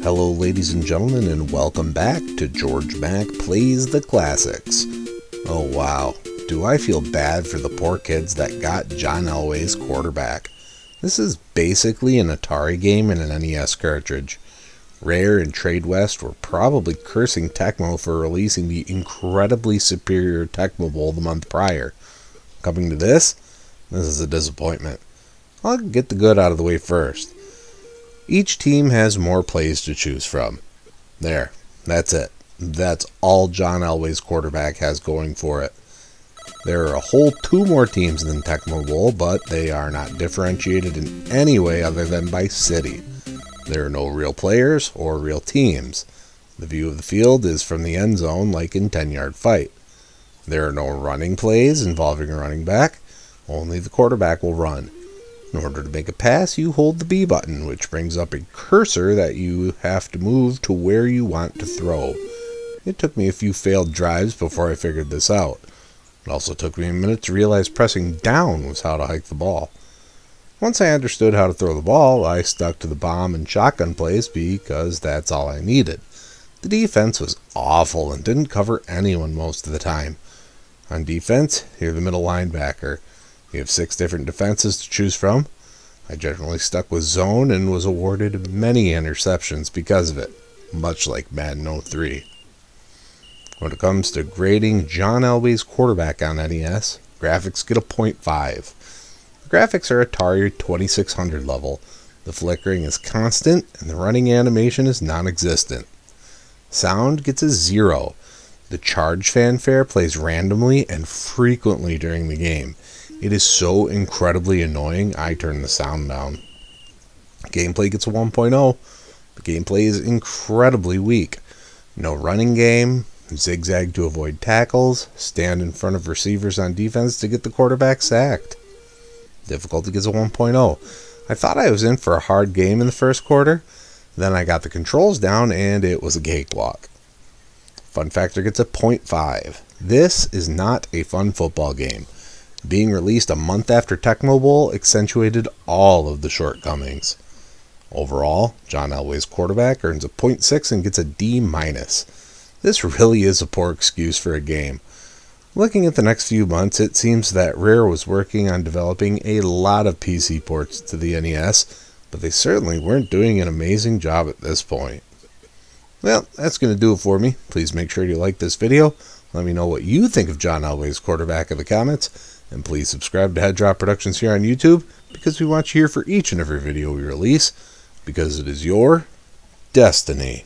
Hello ladies and gentlemen, and welcome back to Georg Mack Plays the Classics. Oh wow, do I feel bad for the poor kids that got John Elway's quarterback. This is basically an Atari game in an NES cartridge. Rare and Tradewest were probably cursing Tecmo for releasing the incredibly superior Tecmo Bowl the month prior. Coming to this is a disappointment. I'll get the good out of the way first. Each team has more plays to choose from. There, that's it. That's all John Elway's quarterback has going for it. There are a whole 2 more teams than Tecmo Bowl, but they are not differentiated in any way other than by city. There are no real players or real teams. The view of the field is from the end zone like in 10-yard fight. There are no running plays involving a running back. Only the quarterback will run. In order to make a pass, you hold the B button, which brings up a cursor that you have to move to where you want to throw. It took me a few failed drives before I figured this out. It also took me a minute to realize pressing down was how to hike the ball. Once I understood how to throw the ball, I stuck to the bomb and shotgun plays because that's all I needed. The defense was awful and didn't cover anyone most of the time. On defense, you're the middle linebacker. You have 6 different defenses to choose from. I generally stuck with zone and was awarded many interceptions because of it, much like Madden 03. When it comes to grading John Elway's quarterback on NES, graphics get a 0.5. The graphics are Atari 2600 level. The flickering is constant and the running animation is non-existent. Sound gets a 0. The charge fanfare plays randomly and frequently during the game. It is so incredibly annoying, I turn the sound down. Gameplay gets a 1.0. The gameplay is incredibly weak. No running game, zigzag to avoid tackles, stand in front of receivers on defense to get the quarterback sacked. Difficulty gets a 1.0. I thought I was in for a hard game in the first quarter. Then I got the controls down and it was a cakewalk. Fun factor gets a 0.5. This is not a fun football game. Being released a month after Tecmo Bowl accentuated all of the shortcomings. Overall, John Elway's quarterback earns a 0.6 and gets a D-. This really is a poor excuse for a game. Looking at the next few months, it seems that Rare was working on developing a lot of PC ports to the NES, but they certainly weren't doing an amazing job at this point. Well, that's going to do it for me. Please make sure you like this video. Let me know what you think of John Elway's quarterback in the comments. And please subscribe to Head Drop Productions here on YouTube, because we want you here for each and every video we release, because it is your destiny.